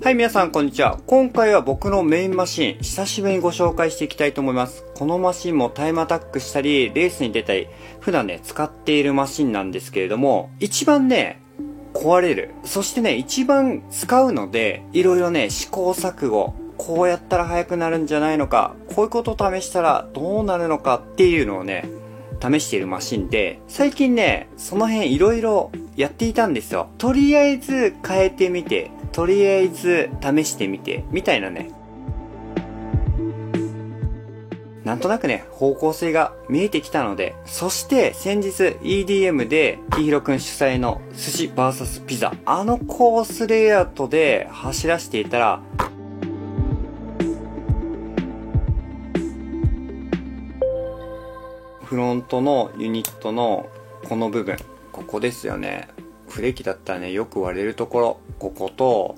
はい、皆さん、こんにちは。今回は僕のメインマシン、久しぶりにご紹介していきたいと思います。このマシンもタイムアタックしたり、レースに出たり、普段ね、使っているマシンなんですけれども、一番ね、壊れる。そしてね、一番使うので、いろいろね、試行錯誤。こうやったら速くなるんじゃないのか、こういうことを試したらどうなるのかっていうのをね、試しているマシンで、最近ね、その辺いろいろやっていたんですよ。とりあえず変えてみて、とりあえず試してみて、みたいなね。なんとなくね、方向性が見えてきたので、そして先日 EDM で、きひろくん主催の寿司 VS ピザ、あのコースレイアウトで走らせていたら、フロントのユニットのこの部分、ここですよね。フレーキだったらね、よく割れるところ、ここと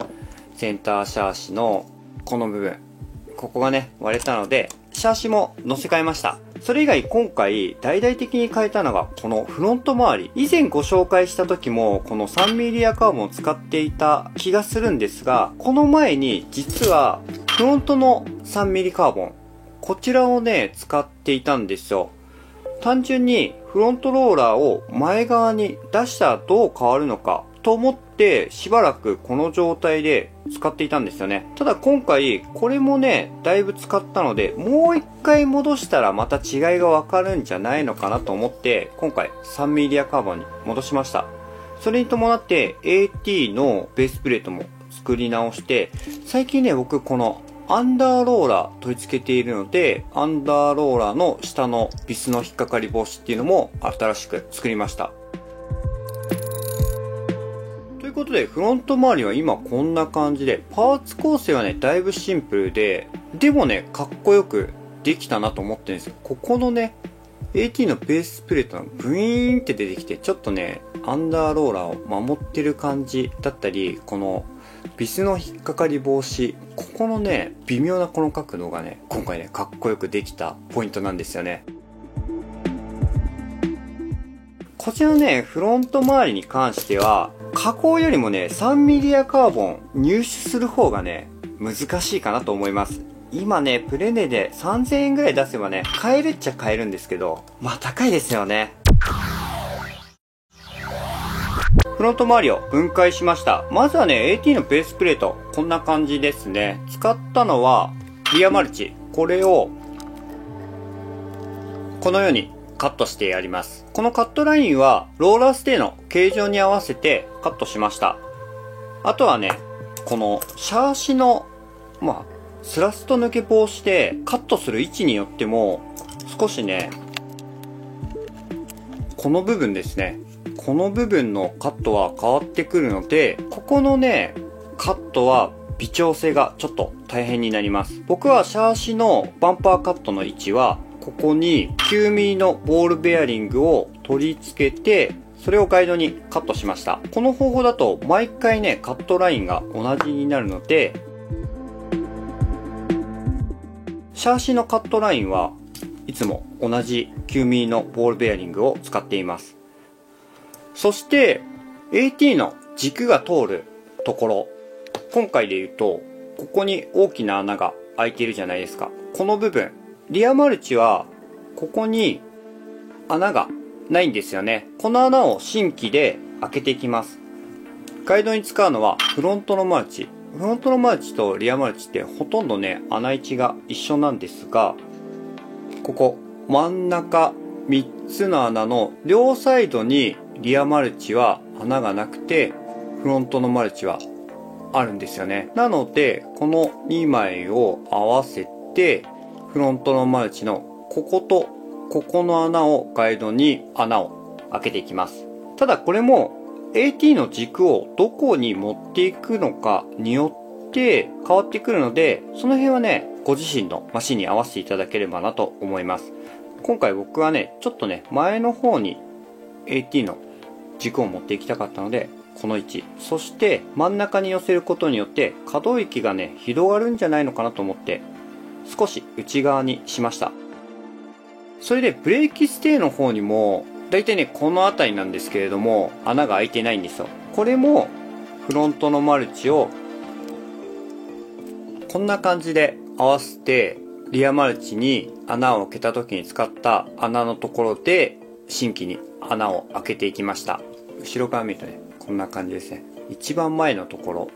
センターシャーシのこの部分、ここがね、割れたので、シャーシも乗せ替えました。それ以外今回大々的に変えたのがこのフロント周り。以前ご紹介した時もこの 3mm アカーボンを使っていた気がするんですが、この前に実はフロントの 3mm カーボン、こちらをね、使っていたんですよ。単純にフロントローラーを前側に出したらどう変わるのかと思ってしばらくこの状態で使っていたんですよね。ただ今回これもね、だいぶ使ったのでもう一回戻したらまた違いがわかるんじゃないのかなと思って今回 3mm アカーボンに戻しました。それに伴って AT のベースプレートも作り直して、最近ね、僕このアンダーローラー取り付けているので、アンダーローラーの下のビスの引っかかり防止っていうのも新しく作りました。ということで、フロント周りは今こんな感じで、パーツ構成はね、だいぶシンプルで、でもね、かっこよくできたなと思ってるんですよ。ここのね、AT のベースプレートがブイーンって出てきて、ちょっとね、アンダーローラーを守ってる感じだったり、このビスの引っかかり防止、ここのね、微妙なこの角度がね、今回ね、かっこよくできたポイントなんですよね。こちらのね、フロント周りに関しては、加工よりもね、3mm アカーボン入手する方がね、難しいかなと思います。今ね、プレネで3000円ぐらい出せばね、買えるっちゃ買えるんですけど、まあ高いですよね。フロント周りを分解しました。まずはね、AT のベースプレート。こんな感じですね。使ったのは、リアマルチ。これを、このようにカットしてやります。このカットラインは、ローラーステーの形状に合わせてカットしました。あとはね、このシャーシの、スラスト抜け防止でカットする位置によっても、少しね、この部分ですね。この部分のカットは変わってくるので、ここのね、カットは微調整がちょっと大変になります。僕はシャーシのバンパーカットの位置は、ここに 9mm のボールベアリングを取り付けて、それをガイドにカットしました。この方法だと毎回ね、カットラインが同じになるので、シャーシのカットラインはいつも同じ 9mm のボールベアリングを使っています。そして AT の軸が通るところ、今回で言うとここに大きな穴が開いているじゃないですか。この部分、リアマルチはここに穴がないんですよね。この穴を新規で開けていきます。ガイドに使うのはフロントのマルチ。フロントのマルチとリアマルチってほとんどね、穴位置が一緒なんですが、ここ真ん中3つの穴の両サイドにリアマルチは穴がなくて、フロントのマルチはあるんですよね。なので、この2枚を合わせて、フロントのマルチのこことここの穴をガイドに穴を開けていきます。ただこれも AT の軸をどこに持っていくのかによって変わってくるので、その辺はね、ご自身のマシンに合わせていただければなと思います。今回僕はね、ちょっとね、前の方に AT の軸を持っていきたかったので、この位置。そして真ん中に寄せることによって可動域がね、広がるんじゃないのかなと思って、少し内側にしました。それでブレーキステーの方にも、だいたいね、この辺りなんですけれども、穴が開いてないんですよ。これもフロントのマルチをこんな感じで合わせて、リアマルチに穴を開けた時に使った穴のところで新規に穴を開けていきました。後ろから見るとね、こんな感じですね。一番前のところ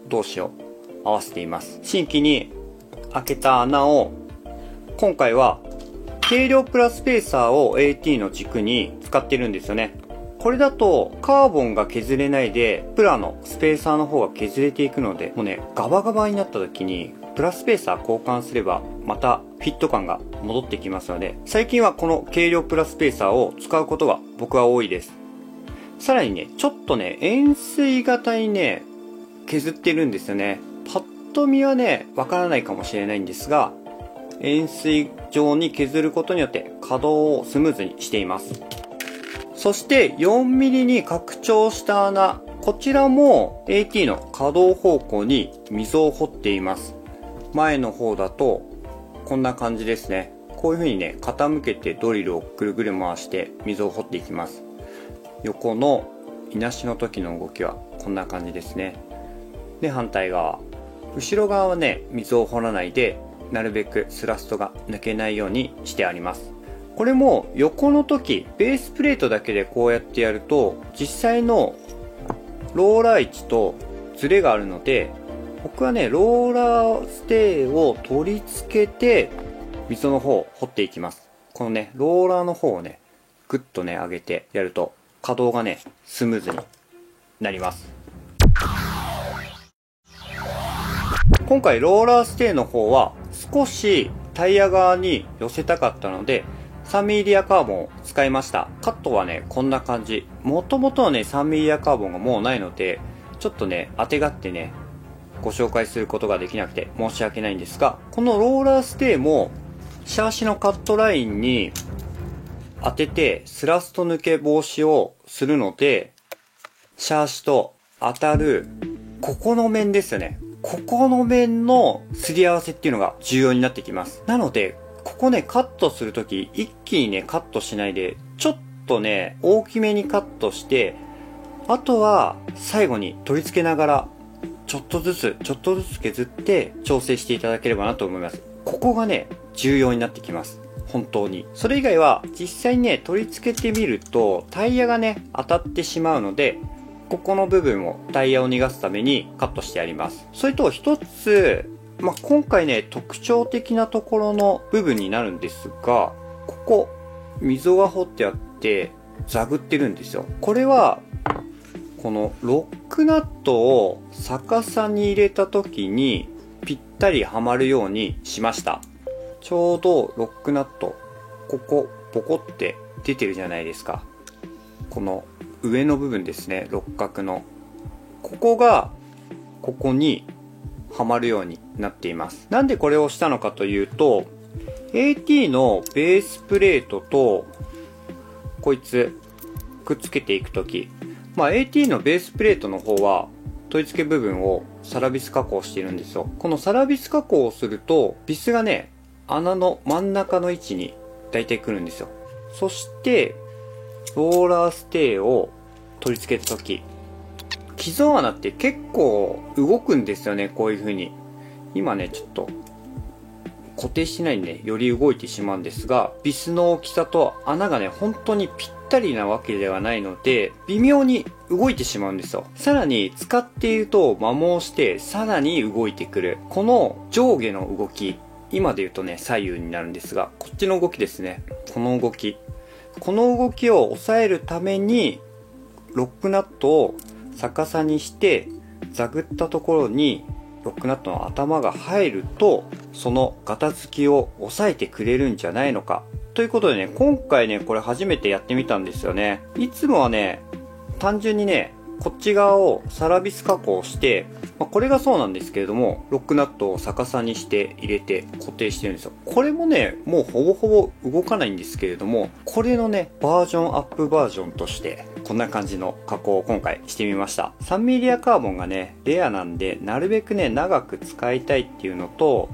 同士を合わせています。新規に開けた穴を、今回は軽量プラスペーサーを AT の軸に使ってるんですよね。これだとカーボンが削れないでプラのスペーサーの方が削れていくので、もうねガバガバになった時にプラスペーサー交換すればまたフィット感が戻ってきますので、最近はこの軽量プラスペーサーを使うことが僕は多いです。さらにね、ちょっとね円錐型にね削ってるんですよね。パッと見はねわからないかもしれないんですが、円錐状に削ることによって可動をスムーズにしています。そして 4mm に拡張した穴、こちらも AT の可動方向に溝を掘っています。前の方だとこんな感じですね。こういう風にね傾けてドリルをぐるぐる回して溝を掘っていきます。横のいなしの時の動きはこんな感じですね。で、反対側、後ろ側はね溝を掘らないで、なるべくスラストが抜けないようにしてあります。これも横の時、ベースプレートだけでこうやってやると実際のローラー位置とズレがあるので、僕はねローラーステーを取り付けて溝の方を掘っていきます。このねローラーの方をねグッとね上げてやると可動がねスムーズになります。今回ローラーステーの方は少しタイヤ側に寄せたかったので 3mm リアカーボンを使いました。カットはねこんな感じ。もともとはね 3mm リアカーボンがもうないので、ちょっとね当てがってねご紹介することができなくて申し訳ないんですが、このローラーステーもシャーシのカットラインに当ててスラスト抜け防止をするので、シャーシと当たるここの面ですよね。ここの面のすり合わせっていうのが重要になってきます。なのでここねカットするとき一気にねカットしないで、ちょっとね大きめにカットして、あとは最後に取り付けながらちょっとずつ削って調整していただければなと思います。ここがね重要になってきます。本当に。それ以外は実際にね取り付けてみるとタイヤがね当たってしまうので、ここの部分をタイヤを逃がすためにカットしてあります。それと一つ、今回ね特徴的なところの部分になるんですが、ここ溝が掘ってあってザグってるんですよ。これはこのロックナットを逆さに入れた時にぴったりはまるようにしました。ちょうどロックナット、ここボコって出てるじゃないですか。この上の部分ですね、六角のここがここにはまるようになっています。なんでこれをしたのかというと、 AT のベースプレートとこいつくっつけていくとき、AT のベースプレートの方は取り付け部分をサラビス加工しているんですよ。このサラビス加工をするとビスがね穴の真ん中の位置にだいたい来るんですよ。そしてローラーステーを取り付けた時、溝穴って結構動くんですよね。こういう風に今ねちょっと固定してないんでより動いてしまうんですが、ビスの大きさと穴がね本当にぴったりなわけではないので微妙に動いてしまうんですよ。さらに使っていると摩耗してさらに動いてくるこの上下の動き、今で言うとね左右になるんですが、こっちの動きですね。この動きを抑えるためにロックナットを逆さにしてザグったところにロックナットの頭が入ると、そのガタつきを抑えてくれるんじゃないのかということでね、今回ねこれ初めてやってみたんですよね。いつもはね単純にねこっち側をサラビス加工して、これがそうなんですけれども、ロックナットを逆さにして入れて固定してるんですよ。これもねもうほぼほぼ動かないんですけれども、これのねバージョンアップバージョンとしてこんな感じの加工を今回してみました。3mm リアカーボンがねレアなんで、なるべくね長く使いたいっていうのと、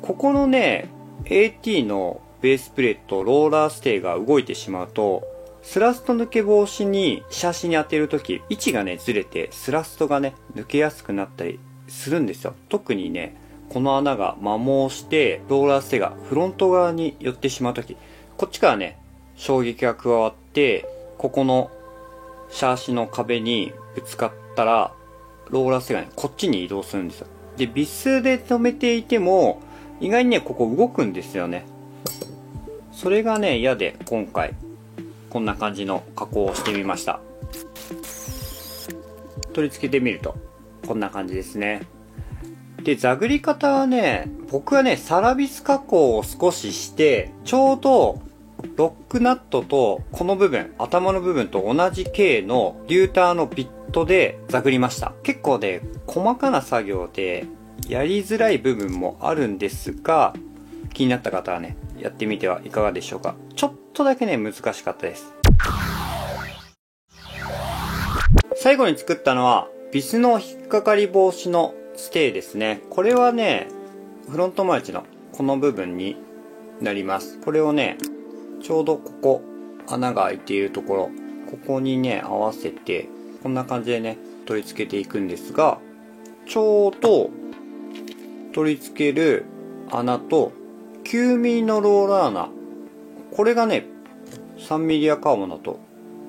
ここのね AT のベースプレートローラーステーが動いてしまうと、スラスト抜け防止にシャーシに当てるとき位置がねずれてスラストがね抜けやすくなったりするんですよ。特にねこの穴が摩耗してローラーステがフロント側に寄ってしまうとき、こっちからね、衝撃が加わって、ここのシャーシの壁にぶつかったら、ローラーステがね、こっちに移動するんですよ。で、ビスで止めていても、意外にね、ここ動くんですよね。それがね、嫌で今回、こんな感じの加工をしてみました。取り付けてみると、こんな感じですね。で、座繰り方はね、僕はね、サラビス加工を少しして、ちょうど、ロックナットとこの部分、頭の部分と同じ径のリューターのビットで座繰りました。結構ね、細かな作業でやりづらい部分もあるんですが、気になった方はね、やってみてはいかがでしょうか。ちょっとだけね、難しかったです。最後に作ったのは、ビスの引っかかり防止のステーですね。これはね、フロントマルチのこの部分になります。これをね、ちょうどここ、穴が開いているところ、ここにね、合わせて、こんな感じでね、取り付けていくんですが、ちょうど、取り付ける穴と、9ミリのローラー穴、これがね、3ミリ赤物と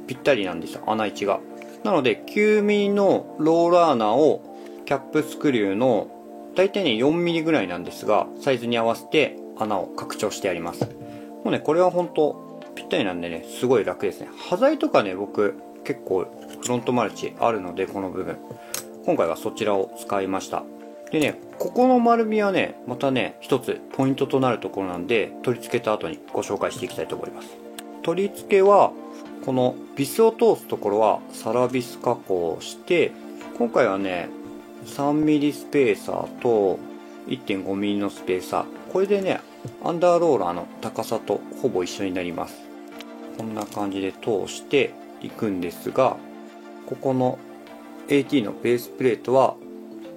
ぴったりなんですよ、穴位置が。なので、9ミリのローラー穴を、キャップスクリューの、だいたいね、4ミリぐらいなんですが、サイズに合わせて穴を拡張してあります。もうね、これは本当ぴったりなんでね、すごい楽ですね。端材とかね、僕、結構、フロントマルチあるので、この部分。今回はそちらを使いました。でね、ここの丸みはね、またね、一つポイントとなるところなんで、取り付けた後にご紹介していきたいと思います。取り付けは、このビスを通すところはサラビス加工をして、今回はね、3mm スペーサーと 1.5mm のスペーサー。これでね、アンダーローラーの高さとほぼ一緒になります。こんな感じで通していくんですが、ここの AT のベースプレートは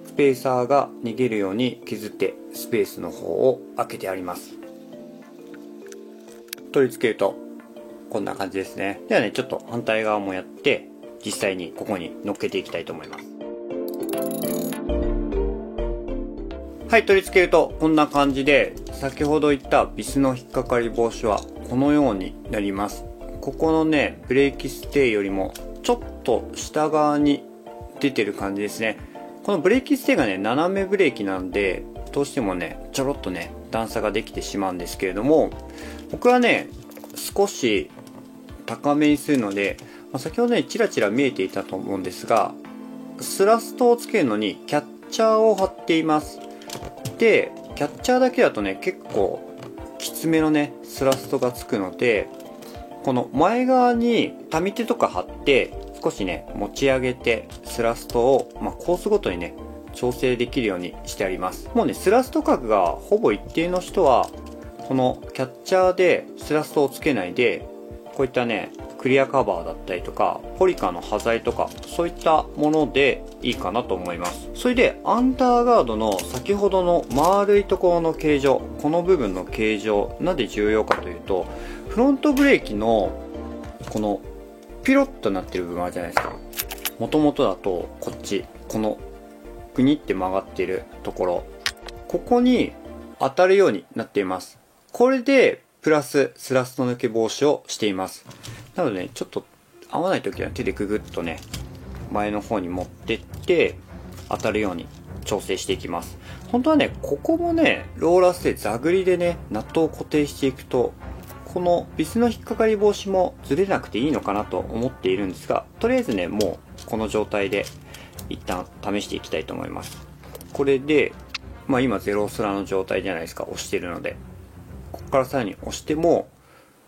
スペーサーが逃げるように削ってスペースの方を開けてあります。取り付けるとこんな感じですね。ではね、ちょっと反対側もやって実際にここに乗っけていきたいと思います。はい、取り付けるとこんな感じで、先ほど言ったビスの引っかかり防止はこのようになります。ここのね、ブレーキステーよりもちょっと下側に出てる感じですね。このブレーキステーがね、斜めブレーキなんで、どうしてもね、ちょろっとね、段差ができてしまうんですけれども、僕はね、少し高めにするので、先ほどね、ちらちら見えていたと思うんですが、スラストをつけるのにキャッチャーを貼っています。で、キャッチャーだけだとね、結構きつめのね、スラストがつくので、この前側にタ手とか貼って、少しね、持ち上げて、スラストを、コースごとにね、調整できるようにしてあります。もうね、スラスト角がほぼ一定の人は、このキャッチャーでスラストをつけないで、こういったね、クリアカバーだったりとか、ポリカの端材とか、そういったものでいいかなと思います。それで、アンダーガードの先ほどの丸いところの形状、この部分の形状、なんで重要かというと、フロントブレーキの、この、ピロッとなってる部分あるじゃないですか。もともとだと、こっち、この、グニって曲がってるところ、ここに当たるようになっています。これで、プラススラスト抜け防止をしています。なのでね、ちょっと合わない時は手でググッとね、前の方に持ってって当たるように調整していきます。本当はね、ここもね、ローラースで座繰りでね、ナットを固定していくと、このビスの引っかかり防止もずれなくていいのかなと思っているんですが、とりあえずね、もうこの状態で一旦試していきたいと思います。これで、今ゼロスラの状態じゃないですか、押してるので。ここからさらに押しても、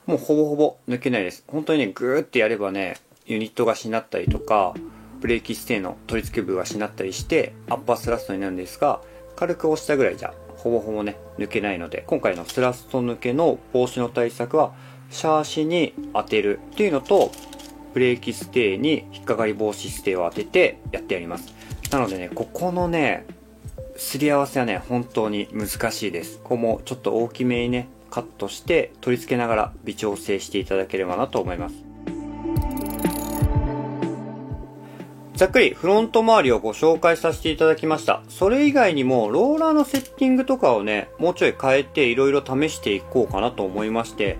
もうほぼほぼ抜けないです。本当にね、グーってやればね、ユニットがしなったりとか、ブレーキステーの取り付け部がしなったりして、アッパースラストになるんですが、軽く押したぐらいじゃ、ほぼほぼね、抜けないので、今回のスラスト抜けの防止の対策は、シャーシに当てるっていうのと、ブレーキステーに引っかかり防止ステーを当ててやってやります。なのでね、ここのね、すり合わせはね、本当に難しいです。ここもちょっと大きめにね、カットして取り付けながら微調整していただければなと思います。ざっくりフロント周りをご紹介させていただきました。それ以外にもローラーのセッティングとかをね、もうちょい変えていろいろ試していこうかなと思いまして、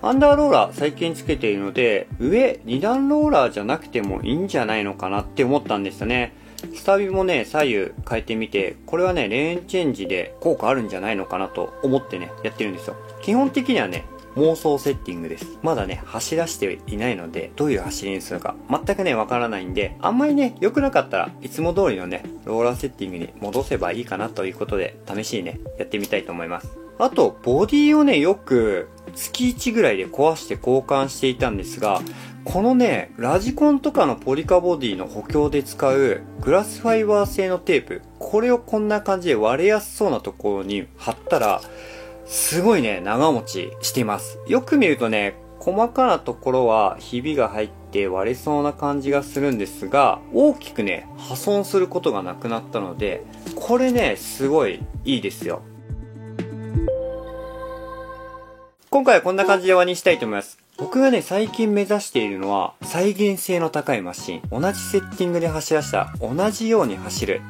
アンダーローラー最近つけているので、上2段ローラーじゃなくてもいいんじゃないのかなって思ったんですよね。スタビもね、左右変えてみて、これはね、レーンチェンジで効果あるんじゃないのかなと思ってね、やってるんですよ。基本的にはね、妄想セッティングです。まだね、走らせていないので、どういう走りにするか、全くね、わからないんで、あんまりね、良くなかったらいつも通りのね、ローラーセッティングに戻せばいいかなということで、試しにね、やってみたいと思います。あと、ボディをね、よく月1ぐらいで壊して交換していたんですが、このね、ラジコンとかのポリカボディの補強で使うグラスファイバー製のテープ、これをこんな感じで割れやすそうなところに貼ったら、すごいね、長持ちしています。よく見るとね、細かなところはひびが入って割れそうな感じがするんですが、大きくね、破損することがなくなったので、これね、すごいいいですよ。今回はこんな感じで終わりにしたいと思います。僕がね、最近目指しているのは、再現性の高いマシン。同じセッティングで走らせたら、同じように走る。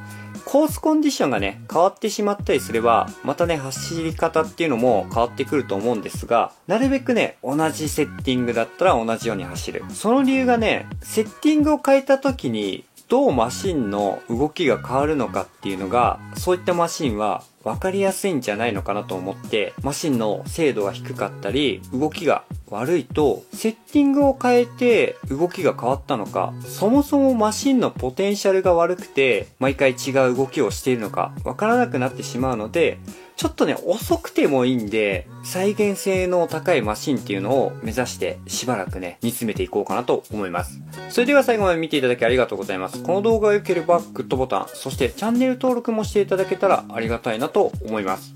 コースコンディションがね、変わってしまったりすれば、またね、走り方っていうのも変わってくると思うんですが、なるべくね、同じセッティングだったら同じように走る。その理由がね、セッティングを変えた時に、どうマシンの動きが変わるのかっていうのが、そういったマシンは分かりやすいんじゃないのかなと思って、マシンの精度が低かったり、動きが悪いと、セッティングを変えて動きが変わったのか、そもそもマシンのポテンシャルが悪くて、毎回違う動きをしているのか、分からなくなってしまうので、ちょっとね、遅くてもいいんで、再現性の高いマシンっていうのを目指してしばらくね、煮詰めていこうかなと思います。それでは最後まで見ていただきありがとうございます。この動画が良ければグッドボタン、そしてチャンネル登録もしていただけたらありがたいなと思います。